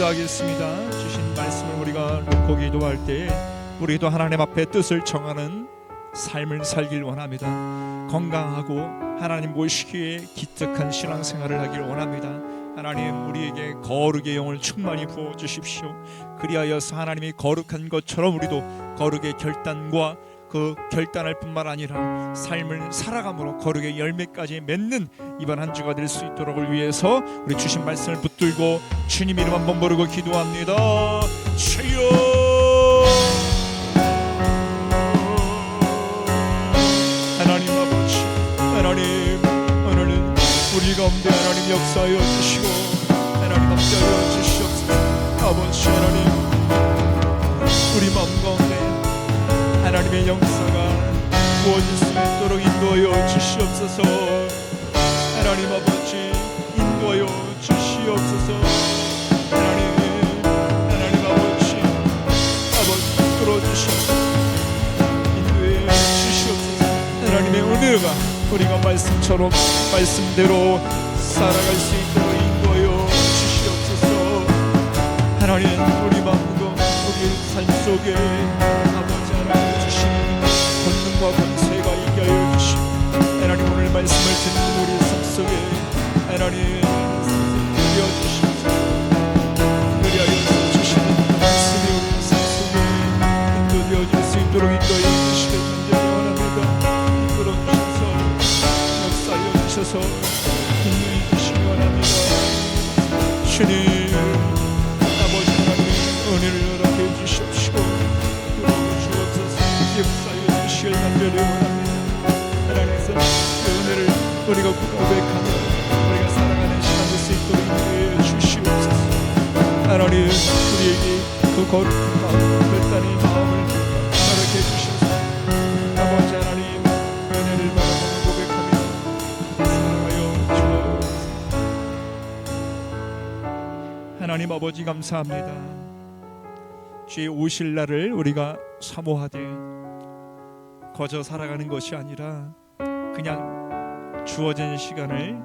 기도하겠습니다. 주신 말씀을 우리가 놓고 기도할 때 우리도 하나님 앞에 뜻을 정하는 삶을 살길 원합니다. 건강하고 하나님 모시기에 기특한 신앙생활을 하길 원합니다. 하나님 우리에게 거룩의 영을 충만히 부어주십시오. 그리하여서 하나님이 거룩한 것처럼 우리도 거룩의 결단과 그 결단할 뿐만 아니라 삶을 살아감으로 거룩의 열매까지 맺는 이번 한 주가 될 수 있도록 위해서 우리 주신 말씀을 붙들고 주님 이름 한번 부르고 기도합니다. 주여 하나님 아버지, 하나님 오늘은 우리 가운데 하나님 역사하여 주시고 하나님 함께하여 주시옵소서. 아버지 하나님 우리 마음 가운데 하나님의 역사가 부어질 수 있도록 인도하여 주시옵소서. 하나님 아버지 인도하여 주시옵소서. 하나님 아버지 끌어주셔서 인도해 주시옵소서. 하나님의 은혜가 우리가 말씀처럼 말씀대로 살아갈 수 있도록 인도하여 주시옵소서. 하나님 우리 마음과 우리 삶 속에 아버지 하나님 주시는 권능과 권세가 있게 하여 주시고 하나님 오늘 말씀을 듣는 우리 삶 속에 하나님 들려주시옵소서. 그리하여서 주시는 말씀이 우리 삶 속에 인도되어질 수 있도록 인도해 주시길 간절히 원합니다. 이끌어주셔서 역사하여 주셔서 인도해 주시기 원합니다. 주님 아버지 하나님 은혜를 허락해 주시옵시고 주옵소서. 역사하여 주시길 간절히 원합니다. 하나님께서 그 은혜를 우리가 고백하며 우리가 살아가는 시간 될 수 있도록 인도해 주시옵소서. 하나님 우리에게 그 거룩한 마음 결단의 마음을 허락해 주셔서 아버지 하나님 은혜를 바라보며 고백하며 살아가여 주옵소서. 하나님 아버지 감사합니다. 주의 오실 날을 우리가 사모하되 거저 살아가는 것이 아니라 그냥 주어진 시간을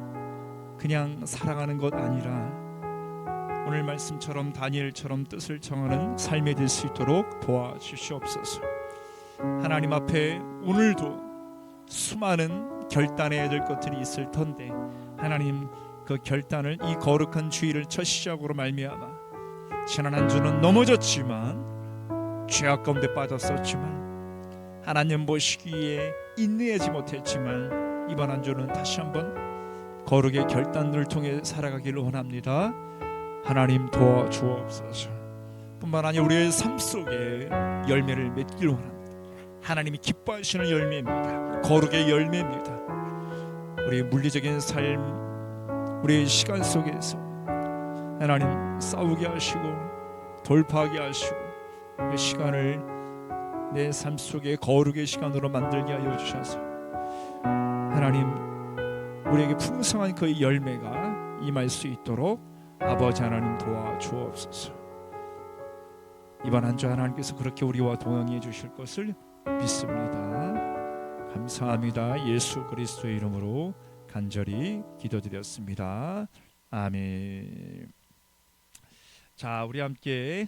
그냥 살아가는 것 아니라 오늘 말씀처럼 다니엘처럼 뜻을 정하는 삶이 될 수 있도록 도와주시옵소서. 하나님 앞에 오늘도 수많은 결단해야 될 것들이 있을 텐데 하나님 그 결단을 이 거룩한 주일을 첫 시작으로 말미암아 지난 한 주는 넘어졌지만 죄악 가운데 빠졌었지만 하나님 보시기에 인내하지 못했지만 이번 한 주는 다시 한번 거룩의 결단을 통해 살아가기를 원합니다. 하나님 도와주옵소서. 뿐만 아니라 우리의 삶 속에 열매를 맺기를 원합니다. 하나님이 기뻐하시는 열매입니다. 거룩의 열매입니다. 우리의 물리적인 삶, 우리의 시간 속에서 하나님 싸우게 하시고 돌파하게 하시고 그 시간을 내 삶 속에 거룩의 시간으로 만들게 하여 주셔서 하나님 우리에게 풍성한 그 열매가 임할 수 있도록 아버지 하나님 도와주옵소서. 이번 한 주 하나님께서 그렇게 우리와 동행해 주실 것을 믿습니다. 감사합니다. 예수 그리스도의 이름으로 간절히 기도드렸습니다. 아멘. 자, 우리 함께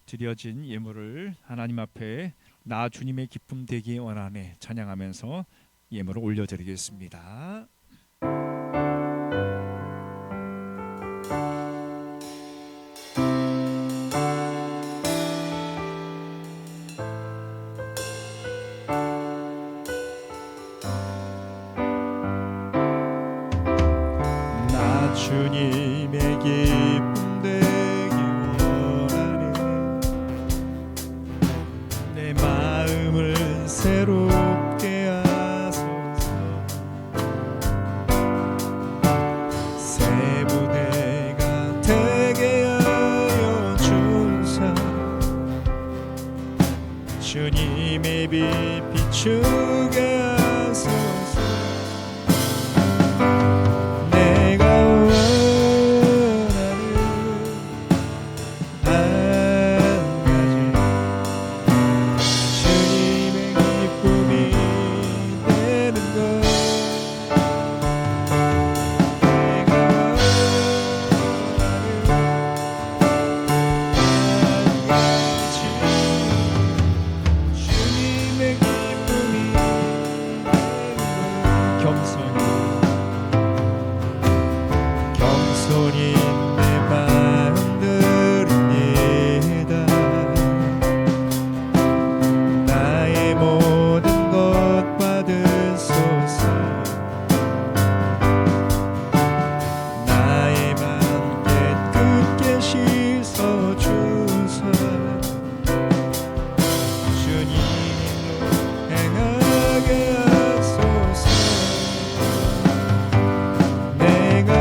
드려진 예물을 하나님 앞에 나 주님의 기쁨 되기 원하네 찬양하면서 예물을 올려드리겠습니다. 나 주님의 기쁨 새롭게 하소서. 새 부대가 되게 하여 주사 주님의 빛 비추게 하소서. 내가 주님 내 마음 드립니다. 나의 모든 것 받으소서. 나의 맘 깨끗게 씻어주사 주님으로 행하게 하소서. 내가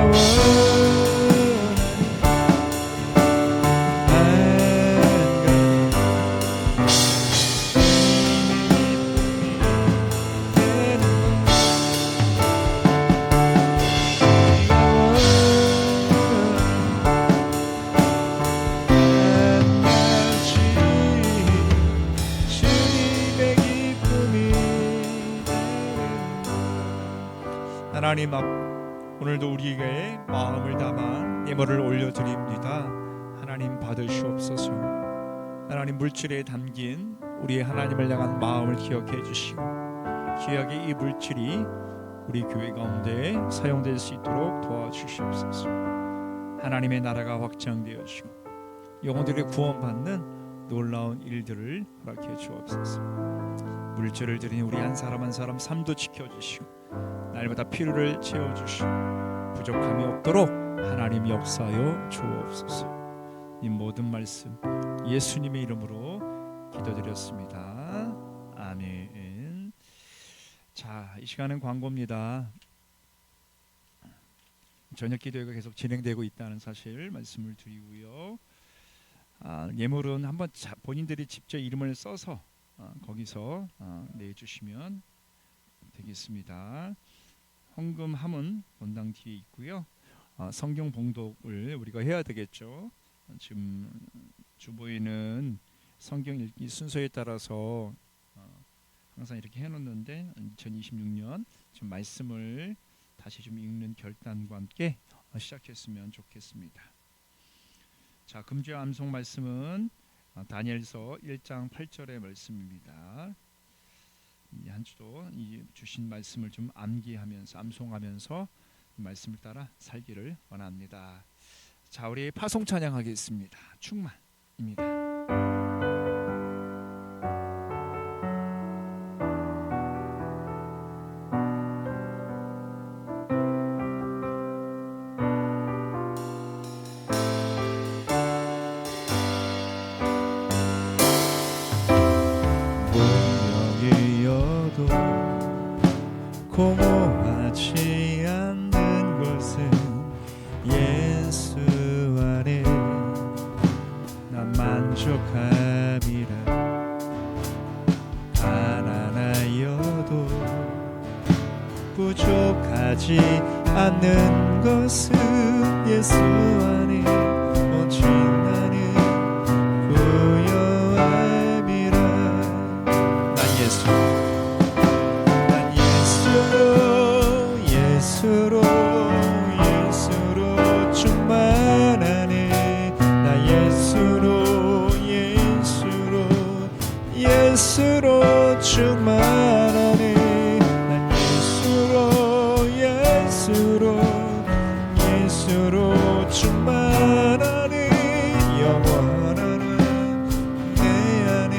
하나님 앞 오늘도 우리에게 마음을 담아 예물을 올려드립니다. 하나님 받으시옵소서. 하나님 물질에 담긴 우리의 하나님을 향한 마음을 기억해 주시고 귀하게 이 물질이 우리 교회 가운데 사용될 수 있도록 도와주시옵소서. 하나님의 나라가 확장되어지고 영혼들의 구원받는 놀라운 일들을 허락해 주옵소서. 물질을 드린 우리 한 사람 한 사람 삶도 지켜주시고 날마다 필요를 채워주시고 부족함이 없도록 하나님 역사하여 주옵소서. 이 모든 말씀 예수님의 이름으로 기도드렸습니다. 아멘. 자, 이 시간은 광고입니다. 저녁 기도회가 계속 진행되고 있다는 사실 말씀을 드리고요. 예물은 한번 본인들이 직접 이름을 써서 거기서 내주시면 되겠습니다. 헌금함은 본당 뒤에 있고요. 성경 봉독을 우리가 해야 되겠죠. 지금 주보에는 성경 읽기 순서에 따라서 항상 이렇게 해놓는데 2026년 좀 말씀을 다시 좀 읽는 결단과 함께 시작했으면 좋겠습니다. 자, 금주의 암송 말씀은 다니엘서 1장 8절의 말씀입니다. 한 주도 이 주신 말씀을 좀 암기하면서 암송하면서 말씀을 따라 살기를 원합니다. 자, 우리 파송 찬양하겠습니다. 충만입니다. 공허하지 않는 것은 예수 안에 난 만족함이라. 가난하여도 부족하지 않는 것은 예수 안에 오직 나는 부요함이라. 난 예수로 충만하네. 나 예수로 충만하네. 난 예수로 충만하네. 영원하라 내 안에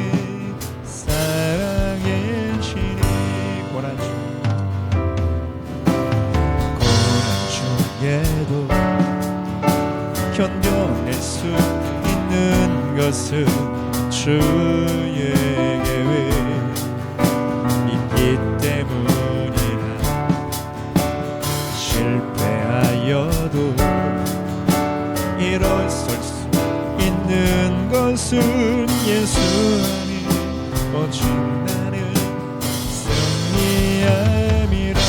사랑의 진이. 고난 중에도 견뎌낼 수 있는 것은 주의 계획 있기 때문이라. 실패하여도 일어설 수 있는 것은 예수 안에 오직 나는 승리함이라.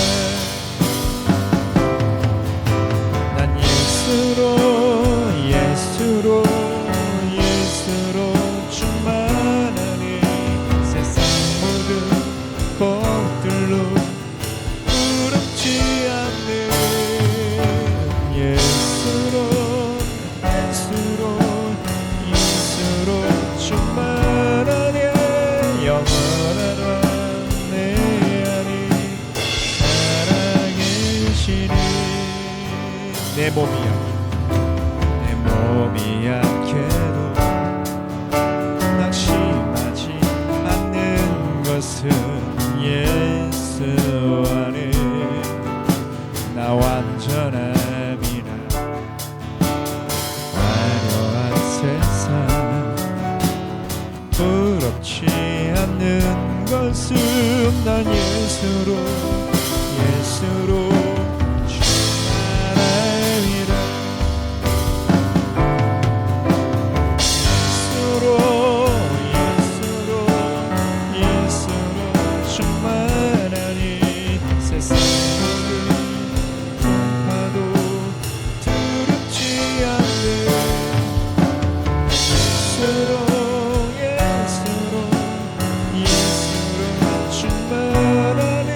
난 예수로 충만하니 세상 모든 것들로 부럽지 않는 예수로 충만하니 영원하라 내 안에 살아계시니. 내 몸이여 몸이 약해도 낙심하지 않는 것은 예수 안에 나 완전함이라. 화려한 세상 부럽지 않는 것은 난 예수로 충만함이라. 예수로 충만하니 세상을 풍파도 두렵지 않네. 예수로 충만하니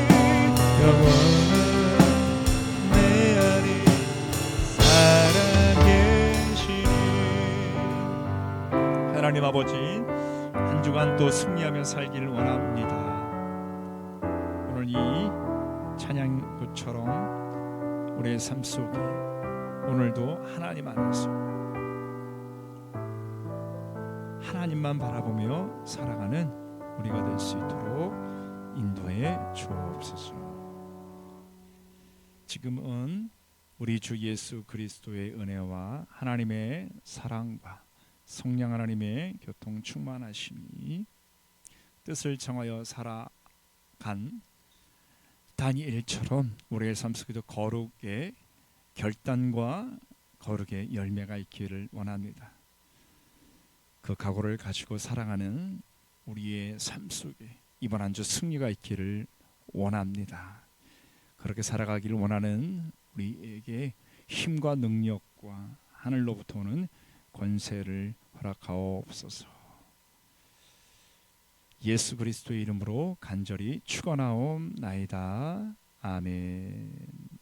영원한 내 안에 살아계시니. 하나님 아버지, 한 주간 또 승리하며 살기를 원합니다. 오늘 이 찬양구처럼 우리의 삶 속에 오늘도 하나님 안에서 하나님만 바라보며 살아가는 우리가 될 수 있도록 인도해 주옵소서. 지금은 우리 주 예수 그리스도의 은혜와 하나님의 사랑과 성령 하나님의 교통 충만하심이 뜻을 정하여 살아간 다니엘처럼 우리의 삶 속에도 거룩의 결단과 거룩의 열매가 있기를 원합니다. 그 각오를 가지고 살아가는 우리의 삶 속에 이번 한 주 승리가 있기를 원합니다. 그렇게 살아가기를 원하는 우리에게 힘과 능력과 하늘로부터 오는 권세를 허락하옵소서. 예수 그리스도의 이름으로 간절히 축원하옵나이다. 아멘.